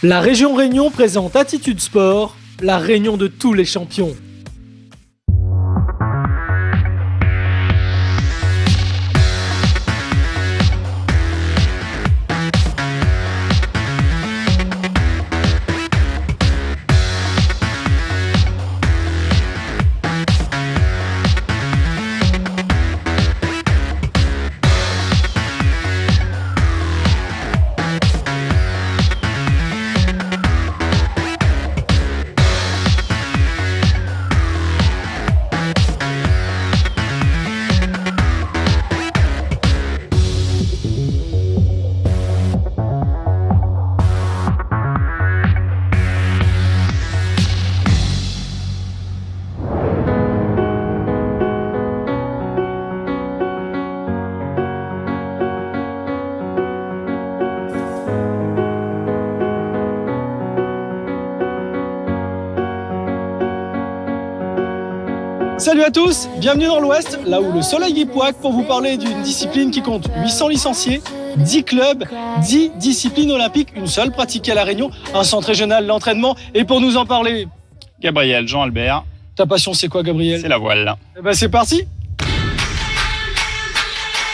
La région Réunion présente Attitude Sport, la réunion de tous les champions. Salut à tous, bienvenue dans l'Ouest, là où le soleil est poique pour vous parler d'une discipline qui compte 800 licenciés, 10 clubs, 10 disciplines olympiques, une seule pratiquée à La Réunion, un centre régional d'entraînement. Et pour nous en parler, Gabriel, Jean-Albert. Ta passion c'est quoi Gabriel? C'est la voile. Eh ben c'est parti.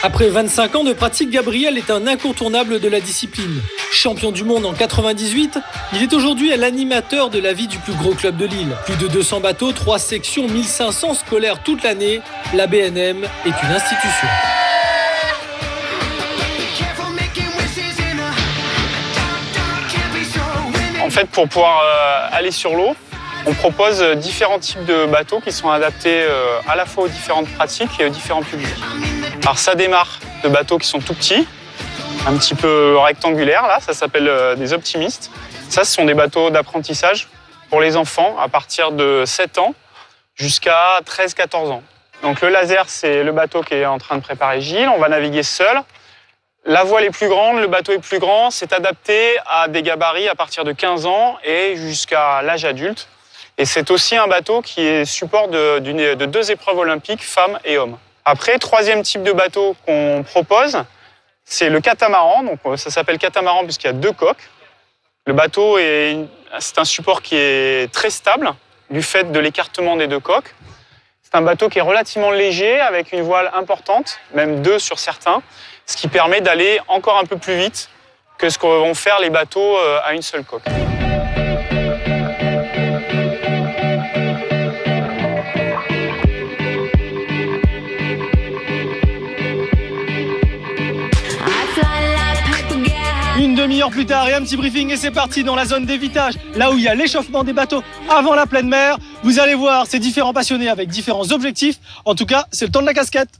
Après 25 ans de pratique, Gabriel est un incontournable de la discipline. Champion du monde en 98, il est aujourd'hui l'animateur de la vie du plus gros club de l'île. Plus de 200 bateaux, 3 sections, 1500 scolaires toute l'année, la BNM est une institution. En fait, pour pouvoir aller sur l'eau, on propose différents types de bateaux qui sont adaptés à la fois aux différentes pratiques et aux différents publics. Alors ça démarre de bateaux qui sont tout petits, un petit peu rectangulaires, là, ça s'appelle des optimistes. Ça, ce sont des bateaux d'apprentissage pour les enfants à partir de 7 ans jusqu'à 13-14 ans. Donc le laser, c'est le bateau qui est en train de préparer Gilles, on va naviguer seul. La voile est plus grande, le bateau est plus grand, c'est adapté à des gabarits à partir de 15 ans et jusqu'à l'âge adulte. Et c'est aussi un bateau qui est support de 2 épreuves olympiques, femmes et hommes. Après, troisième type de bateau qu'on propose, c'est le catamaran. Donc, ça s'appelle catamaran puisqu'il y a 2 coques. Le bateau, c'est un support qui est très stable du fait de l'écartement des 2 coques. C'est un bateau qui est relativement léger avec une voile importante, même 2 sur certains, ce qui permet d'aller encore un peu plus vite que ce que vont faire les bateaux à une seule coque. Une demi-heure plus tard et un petit briefing et c'est parti dans la zone d'évitage, là où il y a l'échauffement des bateaux avant la pleine mer. Vous allez voir ces différents passionnés avec différents objectifs. En tout cas, c'est le temps de la casquette.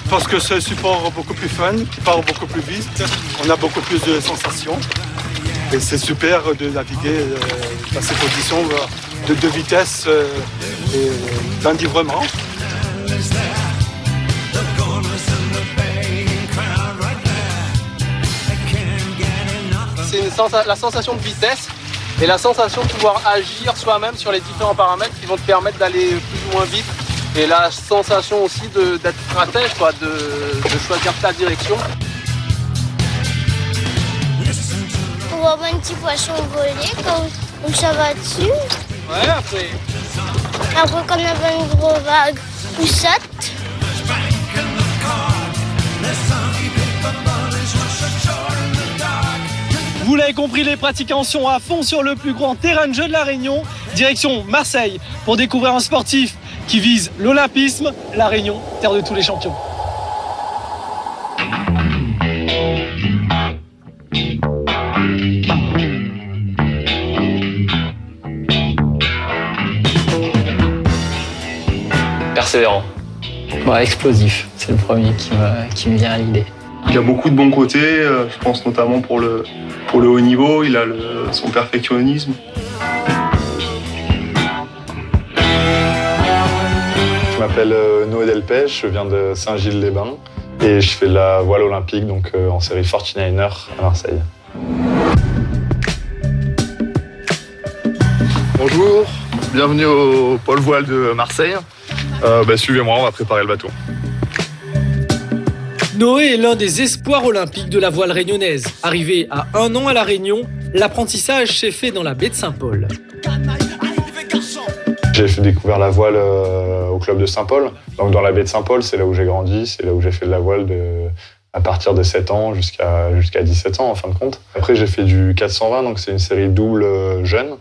Parce que c'est un support beaucoup plus fun, qui part beaucoup plus vite, on a beaucoup plus de sensations. Et c'est super de naviguer dans ces conditions de vitesse et d'enivrement. C'est la sensation de vitesse et la sensation de pouvoir agir soi-même sur les différents paramètres qui vont te permettre d'aller plus ou moins vite. Et la sensation aussi d'être stratège, quoi, de choisir ta direction. On va voir un petit poisson voler, comme ça va dessus. Ouais, après. Après, quand on a une grosse vague, on saute. Vous l'avez compris, les pratiquants sont à fond sur le plus grand terrain de jeu de La Réunion. Direction Marseille pour découvrir un sportif qui vise l'olympisme. La Réunion, terre de tous les champions. Persévérant. Ouais, explosif, c'est le premier qui me vient à l'idée. Il a beaucoup de bons côtés, je pense notamment pour le haut niveau, il a son perfectionnisme. Je m'appelle Noé Delpech, je viens de Saint-Gilles-les-Bains et je fais de la voile olympique donc en série 49er à Marseille. Bonjour, bienvenue au pôle voile de Marseille. Suivez-moi, on va préparer le bateau. Noé est l'un des espoirs olympiques de la voile réunionnaise. Arrivé à 1 an à La Réunion, l'apprentissage s'est fait dans la baie de Saint-Paul. J'ai découvert la voile au club de Saint-Paul. Donc dans la baie de Saint-Paul, c'est là où j'ai grandi, c'est là où j'ai fait de la voile à partir de 7 ans jusqu'à 17 ans en fin de compte. Après j'ai fait du 420, donc c'est une série double jeune.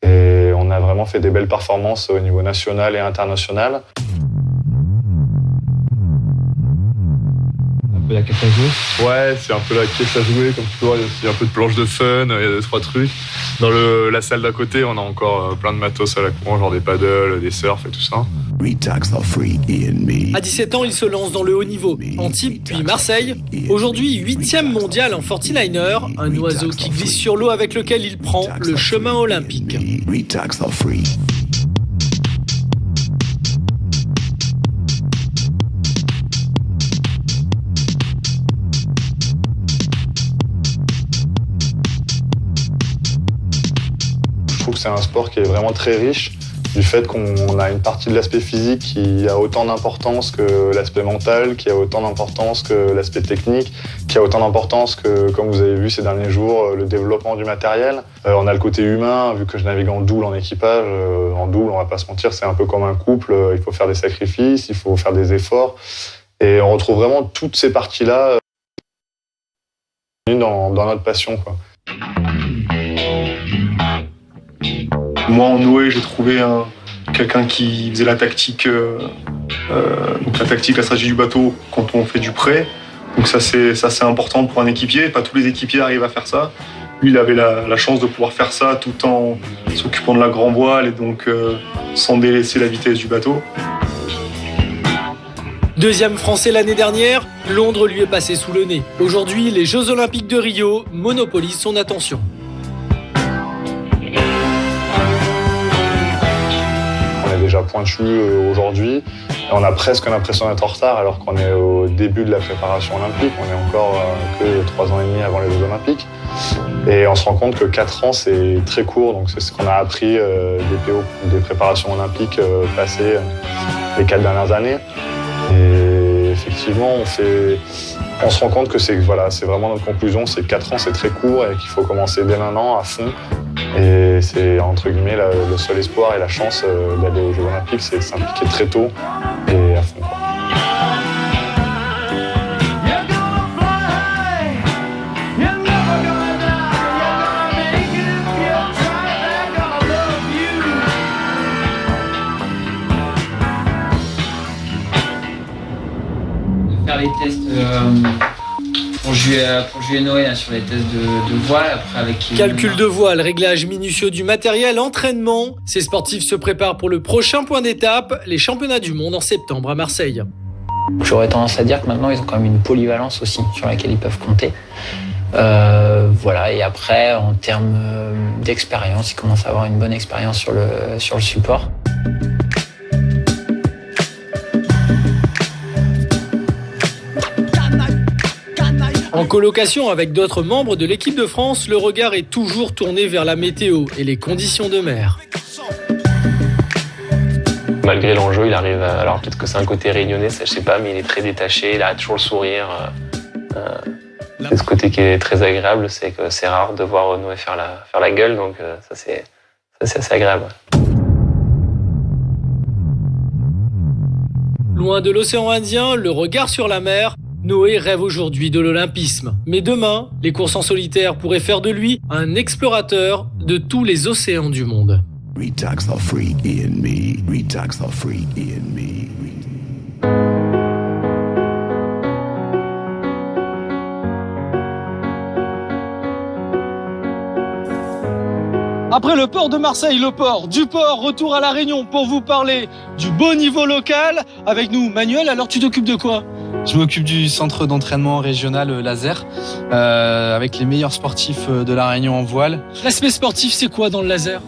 Et on a vraiment fait des belles performances au niveau national et international. Un peu la caisse à jouer. Ouais, c'est un peu la caisse à jouer, comme tu vois, il y a aussi un peu de planche de fun, il y a 2-3 trucs. Dans la salle d'à côté, on a encore plein de matos à la con, genre des paddles, des surfs et tout ça. À 17 ans, il se lance dans le haut niveau. Antibes, puis Marseille. Aujourd'hui, 8e mondial en 40liner, un oiseau qui glisse sur l'eau avec lequel il prend le chemin olympique. Je trouve que c'est un sport qui est vraiment très riche, du fait qu'on a une partie de l'aspect physique qui a autant d'importance que l'aspect mental, qui a autant d'importance que l'aspect technique, qui a autant d'importance que, comme vous avez vu ces derniers jours, le développement du matériel. On a le côté humain, vu que je navigue en double en équipage. En double, on va pas se mentir, c'est un peu comme un couple, il faut faire des sacrifices, il faut faire des efforts. Et on retrouve vraiment toutes ces parties-là dans notre passion, quoi. Moi, en Noé, j'ai trouvé quelqu'un qui faisait la tactique, la stratégie du bateau quand on fait du prêt. Donc ça, c'est important pour un équipier. Pas tous les équipiers arrivent à faire ça. Lui, il avait la chance de pouvoir faire ça tout en s'occupant de la grand voile et donc sans délaisser la vitesse du bateau. 2e français l'année dernière, Londres lui est passé sous le nez. Aujourd'hui, les Jeux Olympiques de Rio monopolisent son attention. Déjà pointu aujourd'hui. On a presque l'impression d'être en retard alors qu'on est au début de la préparation olympique. On est encore que 3 ans et demi avant les Jeux Olympiques. Et on se rend compte que 4 ans, c'est très court. Donc c'est ce qu'on a appris des préparations olympiques passées les 4 dernières années. Et effectivement, on se rend compte que c'est vraiment notre conclusion, c'est que 4 ans, c'est très court et qu'il faut commencer dès maintenant à fond. Et c'est entre guillemets le seul espoir et la chance d'aller aux Jeux Olympiques, c'est de s'impliquer très tôt et à fond. Faire les tests pour juillet Noé là, sur les tests de voile. Après avec Calcul de voile, réglage minutieux du matériel, entraînement. Ces sportifs se préparent pour le prochain point d'étape, les championnats du monde en septembre à Marseille. J'aurais tendance à dire que maintenant ils ont quand même une polyvalence aussi sur laquelle ils peuvent compter. Et après en termes d'expérience, ils commencent à avoir une bonne expérience sur le support. En colocation avec d'autres membres de l'équipe de France, le regard est toujours tourné vers la météo et les conditions de mer. Malgré l'enjeu, il arrive, alors peut-être que c'est un côté réunionnais, ça, je sais pas, mais il est très détaché, il a toujours le sourire. C'est ce côté qui est très agréable, c'est que c'est rare de voir Noé faire la gueule, donc ça c'est assez agréable. Loin de l'océan Indien, le regard sur la mer, Noé rêve aujourd'hui de l'olympisme. Mais demain, les courses en solitaire pourraient faire de lui un explorateur de tous les océans du monde. Après le port de Marseille, le port du port, retour à La Réunion pour vous parler du beau niveau local. Avec nous, Manuel, alors tu t'occupes de quoi ? Je m'occupe du centre d'entraînement régional laser avec les meilleurs sportifs de La Réunion en voile. L'aspect sportif, c'est quoi dans le laser ?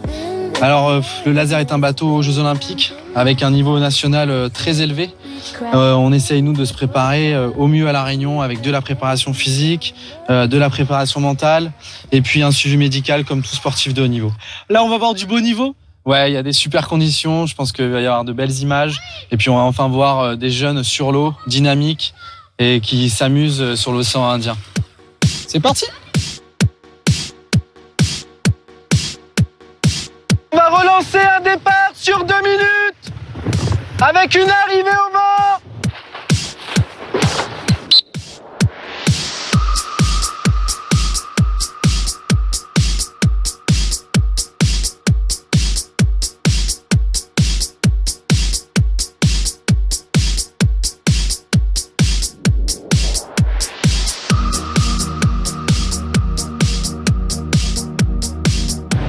Alors, le laser est un bateau aux Jeux Olympiques avec un niveau national très élevé. On essaye, nous, de se préparer au mieux à La Réunion avec de la préparation physique, de la préparation mentale et puis un suivi médical comme tout sportif de haut niveau. Là, on va voir du beau niveau. Ouais, il y a des super conditions. Je pense qu'il va y avoir de belles images. Et puis, on va enfin voir des jeunes sur l'eau, dynamiques et qui s'amusent sur l'océan Indien. C'est parti! On va relancer un départ sur 2 minutes avec une arrivée au vent.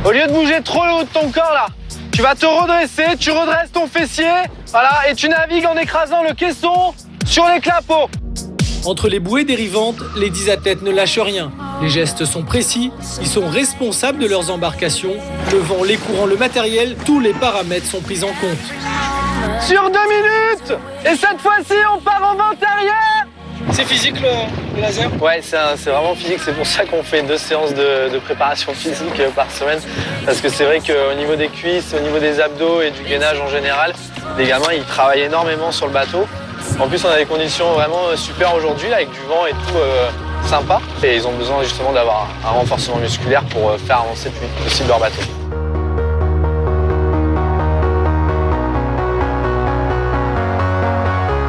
Au lieu de bouger trop le haut de ton corps là, tu vas te redresser, tu redresses ton fessier, voilà, et tu navigues en écrasant le caisson sur les clapots. Entre les bouées dérivantes, les 10 athlètes ne lâchent rien. Les gestes sont précis, ils sont responsables de leurs embarcations. Le vent, les courants, le matériel, tous les paramètres sont pris en compte. Sur 2 minutes. Et cette fois-ci, on part en vent arrière. C'est physique le laser? Ouais, c'est vraiment physique. C'est pour ça qu'on fait 2 séances de préparation physique par semaine. Parce que c'est vrai qu'au niveau des cuisses, au niveau des abdos et du gainage en général, les gamins, ils travaillent énormément sur le bateau. En plus, on a des conditions vraiment super aujourd'hui, là, avec du vent et tout sympa. Et ils ont besoin justement d'avoir un renforcement musculaire pour faire avancer le plus vite possible leur bateau.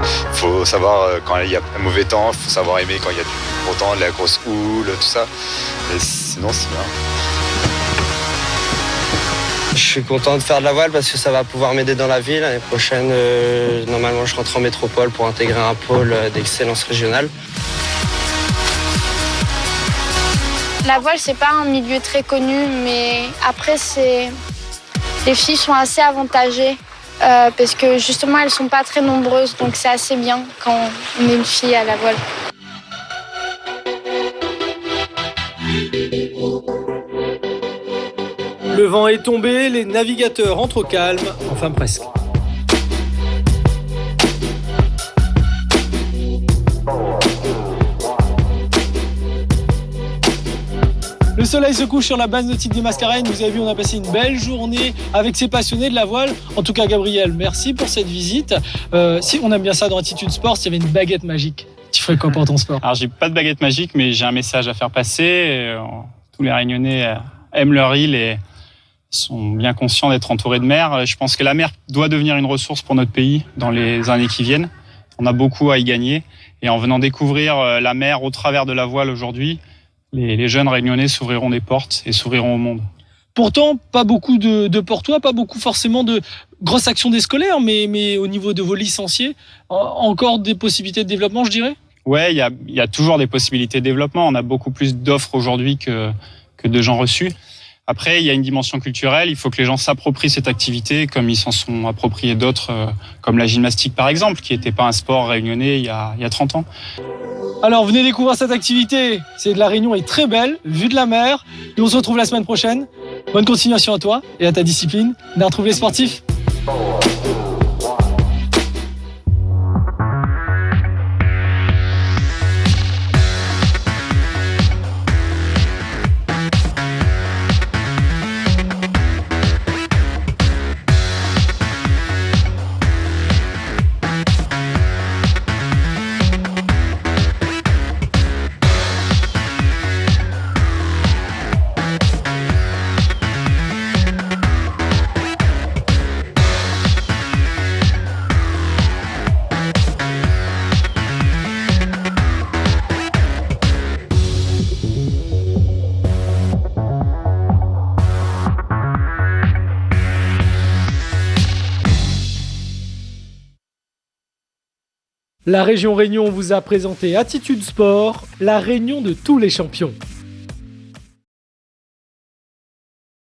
Il faut savoir quand il y a un mauvais temps, il faut savoir aimer quand il y a du gros temps, de la grosse houle, tout ça. Et sinon, c'est bien. Je suis content de faire de la voile parce que ça va pouvoir m'aider dans la vie. L'année prochaine, normalement, je rentre en métropole pour intégrer un pôle d'excellence régionale. La voile, c'est pas un milieu très connu, mais après, les filles sont assez avantagées parce que justement, elles sont pas très nombreuses, donc c'est assez bien quand on est une fille à la voile. Le vent est tombé, les navigateurs entrent au calme, enfin presque. Le soleil se couche sur la base nautique des Mascareignes. Vous avez vu, on a passé une belle journée avec ces passionnés de la voile. En tout cas, Gabriel, merci pour cette visite. Si on aime bien ça dans Attitude Sport, s'il y avait une baguette magique, tu ferais quoi pour ton sport? Alors, j'ai pas de baguette magique, mais j'ai un message à faire passer. Tous les Réunionnais aiment leur île et sont bien conscients d'être entourés de mer. Je pense que la mer doit devenir une ressource pour notre pays dans les années qui viennent. On a beaucoup à y gagner. Et en venant découvrir la mer au travers de la voile aujourd'hui, les jeunes Réunionnais s'ouvriront des portes et s'ouvriront au monde. Pourtant, pas beaucoup de portois, pas beaucoup forcément de grosses actions des scolaires, mais au niveau de vos licenciés, encore des possibilités de développement, je dirais? Ouais, il y a toujours des possibilités de développement. On a beaucoup plus d'offres aujourd'hui que de gens reçus. Après, il y a une dimension culturelle. Il faut que les gens s'approprient cette activité comme ils s'en sont appropriés d'autres, comme la gymnastique par exemple, qui n'était pas un sport réunionnais il y a 30 ans. Alors, venez découvrir cette activité. C'est de la Réunion est très belle, vue de la mer. Et on se retrouve la semaine prochaine. Bonne continuation à toi et à ta discipline. On retrouve les sportifs. La région Réunion vous a présenté Attitude Sport, la réunion de tous les champions.